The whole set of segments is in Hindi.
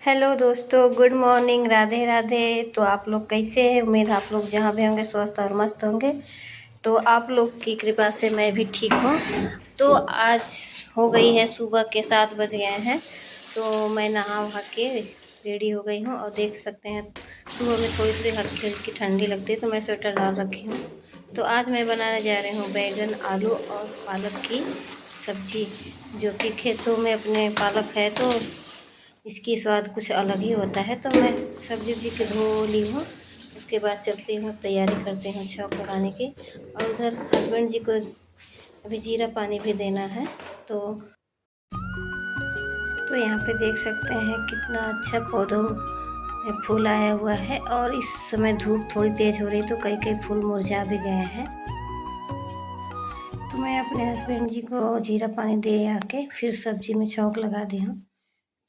हेलो दोस्तों, गुड मॉर्निंग, राधे राधे। तो आप लोग कैसे हैं? उम्मीद आप लोग जहाँ भी होंगे स्वस्थ और मस्त होंगे। तो आप लोग की कृपा से मैं भी ठीक हूँ। तो आज हो गई है, सुबह के 7 बज गए हैं। तो मैं नहा वहा के रेडी हो गई हूँ और देख सकते हैं सुबह में थोड़ी थोड़ी हल्की हल्की ठंडी लगती है, तो मैं स्वेटर डाल रखी हूँ। तो आज मैं बनाने जा रही हूँ बैगन, आलू और पालक की सब्जी, जो कि खेतों में अपने पालक है तो इसकी स्वाद कुछ अलग ही होता है। तो मैं सब्जी उब्जी के धो ली हूँ। उसके बाद चलती हूँ, तैयारी करती हूँ छौंक लगाने की। और उधर हस्बैंड जी को अभी जीरा पानी भी देना है। तो यहाँ पे देख सकते हैं कितना अच्छा पौधों में फूल आया हुआ है। और इस समय धूप थोड़ी तेज हो रही तो कई कई फूल मुरझा भी गए हैं। तो मैं अपने हस्बैंड जी को जीरा पानी दे आके फिर सब्जी में छौंक लगा दी हूँ।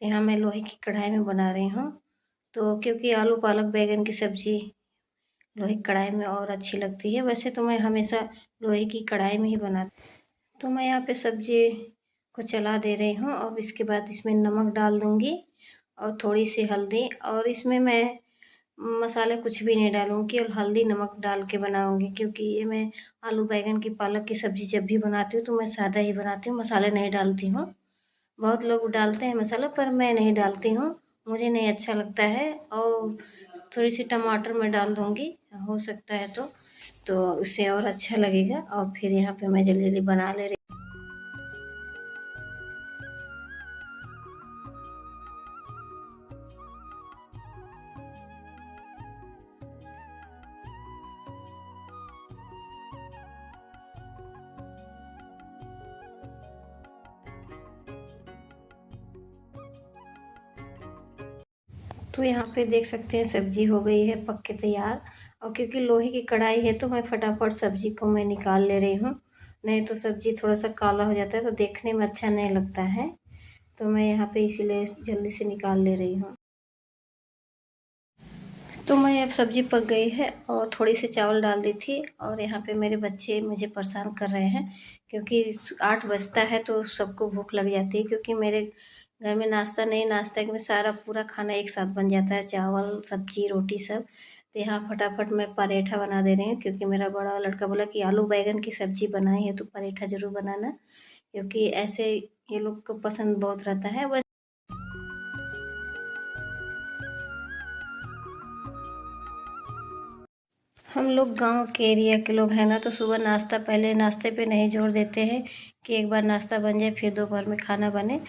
यहाँ मैं लोहे की कढ़ाई में बना रही हूँ। तो क्योंकि आलू पालक बैगन की सब्जी लोहे की कढ़ाई में और अच्छी लगती है। वैसे तो मैं हमेशा लोहे की कढ़ाई में ही बनाती। तो मैं यहाँ पे सब्जी को चला दे रही हूँ। अब इसके बाद इसमें नमक डाल दूँगी और थोड़ी सी हल्दी। और इसमें मैं मसाले कुछ भी नहीं डालूँगी, केवल हल्दी नमक डाल के बनाऊँगी। क्योंकि ये मैं आलू बैगन की पालक की सब्जी जब भी बनाती हूँ तो मैं सादा ही बनाती हूँ, मसाले नहीं डालती हूँ। बहुत लोग डालते हैं मसाला, पर मैं नहीं डालती हूँ, मुझे नहीं अच्छा लगता है। और थोड़ी सी टमाटर मैं डाल दूँगी, हो सकता है तो उससे और अच्छा लगेगा। और फिर यहाँ पे मैं जल्दी जल्दी बना ले रही। तो यहाँ पे देख सकते हैं सब्जी हो गई है पक के तैयार। और क्योंकि लोहे की कढ़ाई है तो मैं फटाफट सब्जी को मैं निकाल ले रही हूँ। नहीं तो सब्जी थोड़ा सा काला हो जाता है तो देखने में अच्छा नहीं लगता है। तो मैं यहाँ पे इसीलिए जल्दी से निकाल ले रही हूँ। तो मैं अब सब्जी पक गई है और थोड़ी सी चावल डाल दी थी। और यहाँ पे मेरे बच्चे मुझे परेशान कर रहे हैं, क्योंकि 8 बजता है तो सबको भूख लग जाती है। क्योंकि मेरे घर में नाश्ता में सारा पूरा खाना एक साथ बन जाता है, चावल सब्जी रोटी सब। तो यहाँ फटाफट मैं पराठा बना दे रही हूँ, क्योंकि मेरा बड़ा लड़का बोला कि आलू बैगन की सब्जी बनाई है तो पराठा ज़रूर बनाना, क्योंकि ऐसे ये लोग को पसंद बहुत रहता है। हम लोग गांव के एरिया के लोग हैं ना, तो सुबह नाश्ता पहले नाश्ते पे नहीं जोर देते हैं कि एक बार नाश्ता बन जाए फिर दोपहर में खाना बने।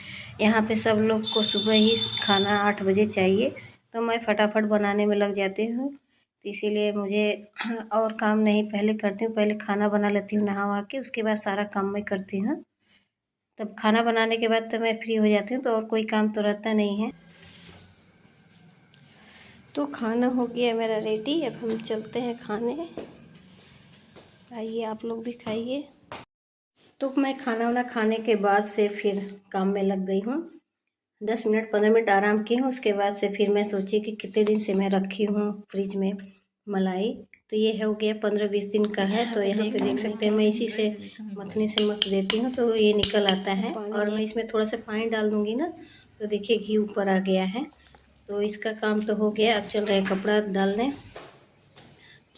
यहाँ पे सब लोग को सुबह ही खाना 8 बजे चाहिए। तो मैं फटाफट बनाने में लग जाती हूँ। तो इसीलिए मुझे और काम नहीं पहले करती हूँ, पहले खाना बना लेती हूँ नहा वहा के, उसके बाद सारा काम मैं करती हूँ। तब खाना बनाने के बाद तो मैं फ्री हो जाती हूँ, तो और कोई काम तो रहता नहीं है। तो खाना हो गया मेरा रेडी, अब हम चलते हैं खाने। आइए आप लोग भी खाइए। तो मैं खाना वाना खाने के बाद से फिर काम में लग गई हूँ। 10 मिनट 15 मिनट आराम की हूँ। उसके बाद से फिर मैं सोची कि कितने दिन से मैं रखी हूँ फ्रिज में मलाई। तो ये हो गया 15-20 दिन का है। तो यहाँ पे देख सकते हैं मैं इसी से मथनी से मथ देती हूँ तो ये निकल आता है। और मैं इसमें थोड़ा सा पानी डाल दूँगी ना, तो देखिए घी ऊपर आ गया है। तो इसका काम तो हो गया। अब चल रहे हैं कपड़ा डालने।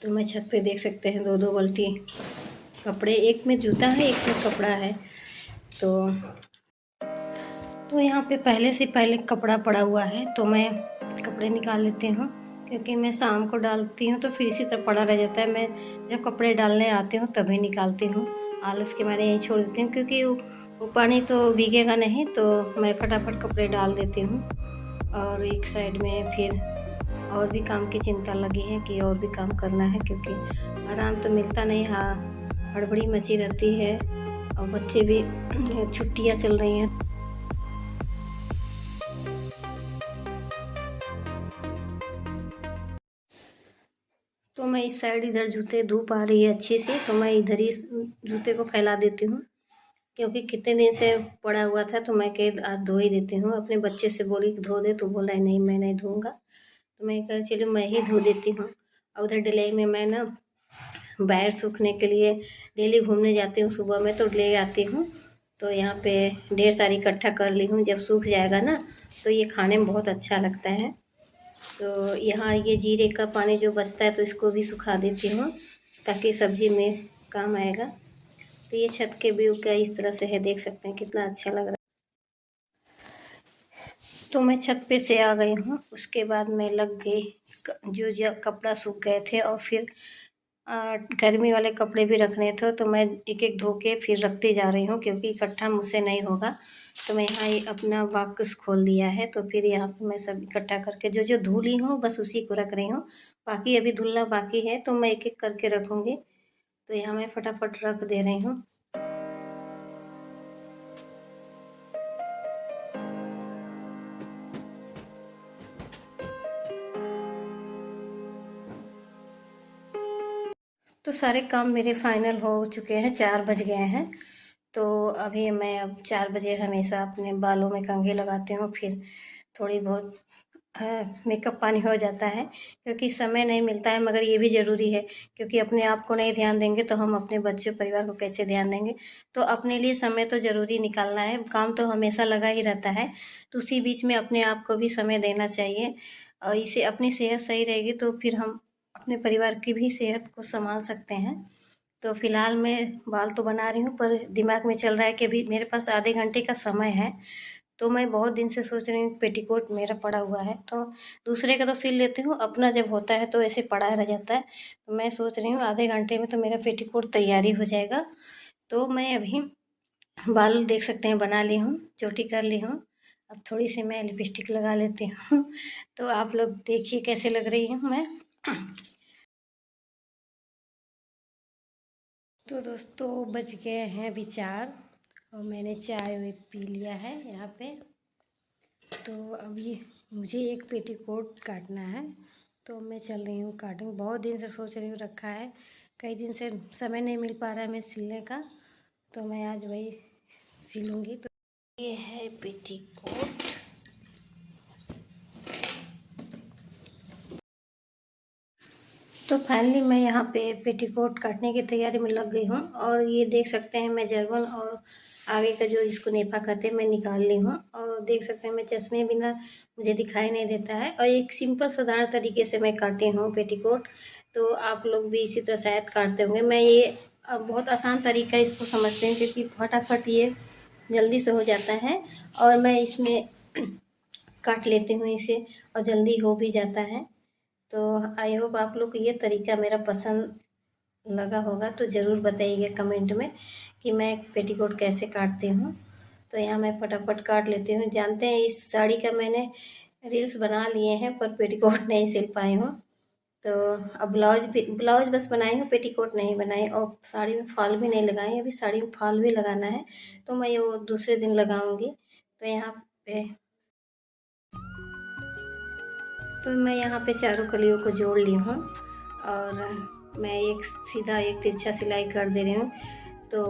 तो मैं छत पे देख सकते हैं 2-2 बाल्टी कपड़े, एक में जूता है एक में कपड़ा है। तो यहाँ पे पहले कपड़ा पड़ा हुआ है, तो मैं कपड़े निकाल लेती हूँ। क्योंकि मैं शाम को डालती हूँ तो फिर इसी तरह पड़ा रह जाता है। मैं जब कपड़े डालने आती हूँ तभी निकालती हूँ, आलस के मारे यहीं छोड़ देती हूँ। क्योंकि वो पानी तो भीगेगा नहीं, तो मैं फटाफट कपड़े डाल देती हूँ। और एक साइड में फिर और भी काम की चिंता लगी है कि और भी काम करना है, क्योंकि आराम तो मिलता नहीं। हाँ, हड़बड़ी मची रहती है और बच्चे भी छुट्टियाँ चल रही हैं। तो मैं इस साइड इधर जूते धूप आ रही है अच्छी सी, तो मैं इधर ही जूते को फैला देती हूँ। क्योंकि कितने दिन से पड़ा हुआ था तो मैं कह आज धो ही देती हूँ। अपने बच्चे से बोली कि धो दे, तो बोला नहीं मैं नहीं धोऊंगा। तो मैं कहा चलो मैं ही धो देती हूँ। और उधर डिलाई में मैं ना बाहर सूखने के लिए डेली घूमने जाती हूँ, सुबह में तो ले आती हूँ। तो यहाँ पे ढेर सारी इकट्ठा कर ली हूँ। जब सूख जाएगा ना तो ये खाने में बहुत अच्छा लगता है। तो यहाँ ये जीरे का पानी जो बचता है तो इसको भी सुखा देती हूँ ताकि सब्जी में काम आएगा। तो ये छत के व्यू का इस तरह से है, देख सकते हैं कितना अच्छा लग रहा है। तो मैं छत पे से आ गई हूँ, उसके बाद मैं लग गई जो कपड़ा सूख गए थे और फिर गर्मी वाले कपड़े भी रखने थे तो मैं एक एक धो के फिर रखती जा रही हूँ क्योंकि इकट्ठा मुझसे नहीं होगा। तो मैं यहाँ ये अपना बॉक्स खोल दिया है तो फिर यहाँ पे मैं सब इकट्ठा करके जो जो धुली हूँ बस उसी को रख रही हूँ। बाकी अभी धुलना बाकी है तो मैं एक एक करके रखूँगी। तो यहाँ मैं फटाफट रख दे रही हूँ। तो सारे काम मेरे फाइनल हो चुके हैं, 4 बज गए हैं। तो अभी मैं अब 4 बजे हमेशा अपने बालों में कंघी लगाती हूँ, फिर थोड़ी बहुत मेकअप पानी हो जाता है क्योंकि समय नहीं मिलता है, मगर ये भी ज़रूरी है क्योंकि अपने आप को नहीं ध्यान देंगे तो हम अपने बच्चे परिवार को कैसे ध्यान देंगे। तो अपने लिए समय तो ज़रूरी निकालना है, काम तो हमेशा लगा ही रहता है, तो उसी बीच में अपने आप को भी समय देना चाहिए। और इससे अपनी सेहत सही रहेगी तो फिर हम अपने परिवार की भी सेहत को संभाल सकते हैं। तो फिलहाल मैं बाल तो बना रही हूँ पर दिमाग में चल रहा है कि अभी मेरे पास आधे घंटे का समय है। तो मैं बहुत दिन से सोच रही हूँ पेटीकोट मेरा पड़ा हुआ है तो दूसरे का तो सिल लेती हूँ, अपना जब होता है तो ऐसे पड़ा रह जाता है। तो मैं सोच रही हूँ आधे घंटे में तो मेरा पेटीकोट तैयारी हो जाएगा। तो मैं अभी बाल देख सकते हैं बना ली हूँ, चोटी कर ली हूँ। अब थोड़ी सी मैं लिपस्टिक लगा लेती हूँ तो आप लोग देखिए कैसे लग रही हूँ मैं। तो दोस्तों बज गए हैं अभी 4 और मैंने चाय वाय पी लिया है यहाँ पे। तो अभी मुझे एक पेटीकोट काटना है तो मैं चल रही हूँ काटूँ। बहुत दिन से सोच रही हूँ, रखा है, कई दिन से समय नहीं मिल पा रहा है मैं सिलने का, तो मैं आज वही सिलूँगी। तो ये है पेटीकोट। तो फाइनली मैं यहाँ पे पेटीकोट काटने की तैयारी में लग गई हूँ और ये देख सकते हैं मैं जर्बन और आगे का जो जिसको नेफा कहते हैं मैं निकाल ली हूँ। और देख सकते हैं मैं चश्मे बिना मुझे दिखाई नहीं देता है और एक सिंपल साधारण तरीके से मैं काटी हूँ पेटीकोट। तो आप लोग भी इसी तरह शायद काटते होंगे। मैं ये बहुत आसान तरीका इसको समझते हैं क्योंकि फटाफट ये जल्दी से हो जाता है और मैं इसमें काट लेती हूँ इसे और जल्दी हो भी जाता है। तो आई होप आप लोग को ये तरीका मेरा पसंद लगा होगा तो ज़रूर बताइएगा कमेंट में कि मैं पेटीकोट कैसे काटती हूँ। तो यहाँ मैं फटाफट काट लेती हूँ। जानते हैं इस साड़ी का मैंने रील्स बना लिए हैं पर पेटीकोट नहीं सिल पाई हूँ। तो अब ब्लाउज बस बनाई हूँ, पेटीकोट नहीं बनाई और साड़ी में फॉल भी नहीं लगाई। अभी साड़ी में फॉल भी लगाना है तो मैं वो दूसरे दिन लगाऊंगी। तो यहाँ पे तो मैं यहाँ पे चारों कलियों को जोड़ ली हूँ और मैं एक सीधा एक तिरछा सिलाई कर दे रही हूँ। तो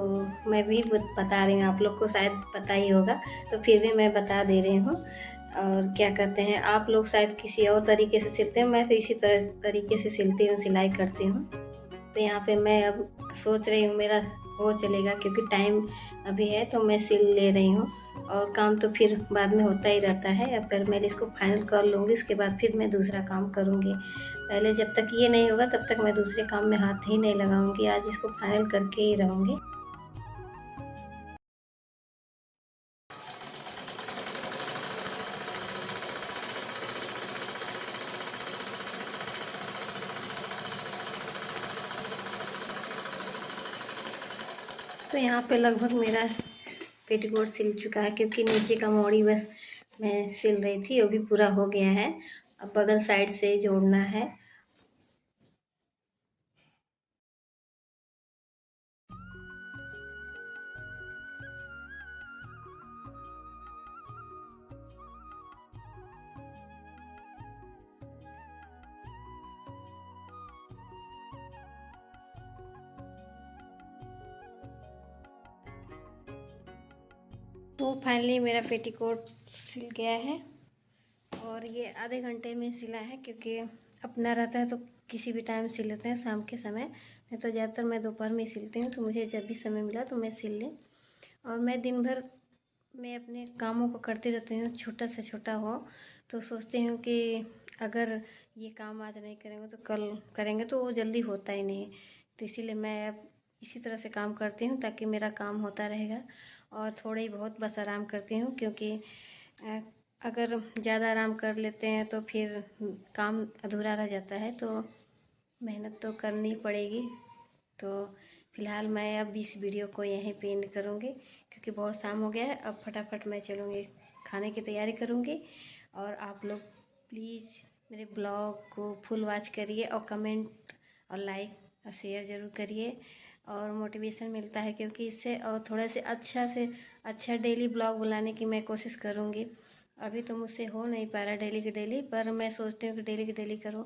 मैं भी बता रही हूँ, आप लोग को शायद पता ही होगा तो फिर भी मैं बता दे रही हूँ। और क्या कहते हैं, आप लोग शायद किसी और तरीके से सिलते हैं, मैं तो इसी तरह तरीके से सिलती हूँ, सिलाई करती हूँ। तो यहाँ पे मैं अब सोच रही हूँ मेरा हो चलेगा क्योंकि टाइम अभी है तो मैं सिल ले रही हूँ और काम तो फिर बाद में होता ही रहता है। अब फिर मैं इसको फाइनल कर लूँगी, उसके बाद फिर मैं दूसरा काम करूँगी। पहले जब तक ये नहीं होगा तब तक मैं दूसरे काम में हाथ ही नहीं लगाऊंगी। आज इसको फाइनल करके ही रहूँगी। तो यहाँ पे लगभग मेरा पेटीकोट सिल चुका है क्योंकि नीचे का मोड़ी बस मैं सिल रही थी, वो भी पूरा हो गया है। अब बगल साइड से जोड़ना है। तो फाइनली मेरा पेटीकोट सिल गया है और ये आधे घंटे में सिला है क्योंकि अपना रहता है तो किसी भी टाइम सिल लेते हैं, शाम के समय नहीं तो ज़्यादातर मैं दोपहर में सिलती हूँ। तो मुझे जब भी समय मिला तो मैं सिल ली और मैं दिन भर मैं अपने कामों को करती रहती हूँ, छोटा से छोटा हो तो सोचती हूँ कि अगर ये काम आज नहीं करेंगे तो कल करेंगे, तो वो जल्दी होता ही नहीं। तो इसीलिए मैं अब इसी तरह से काम करती हूँ ताकि मेरा काम होता रहेगा। और थोड़ा ही बहुत बस आराम करती हूँ, क्योंकि अ, अगर ज़्यादा आराम कर लेते हैं तो फिर काम अधूरा रह जाता है, तो मेहनत तो करनी पड़ेगी। तो फ़िलहाल मैं अब इस वीडियो को यहीं पे एंड करूँगी, क्योंकि बहुत शाम हो गया है। अब फटाफट मैं चलूँगी, खाने की तैयारी करूँगी। और आप लोग प्लीज़ मेरे ब्लॉग को फुल वॉच करिए और कमेंट और लाइक और शेयर ज़रूर करिए, और मोटिवेशन मिलता है क्योंकि इससे। और थोड़ा से अच्छा डेली ब्लॉग बनाने की मैं कोशिश करूँगी। अभी तो मुझसे हो नहीं पा रहा डेली की डेली, पर मैं सोचती हूँ कि डेली की डेली करूँ।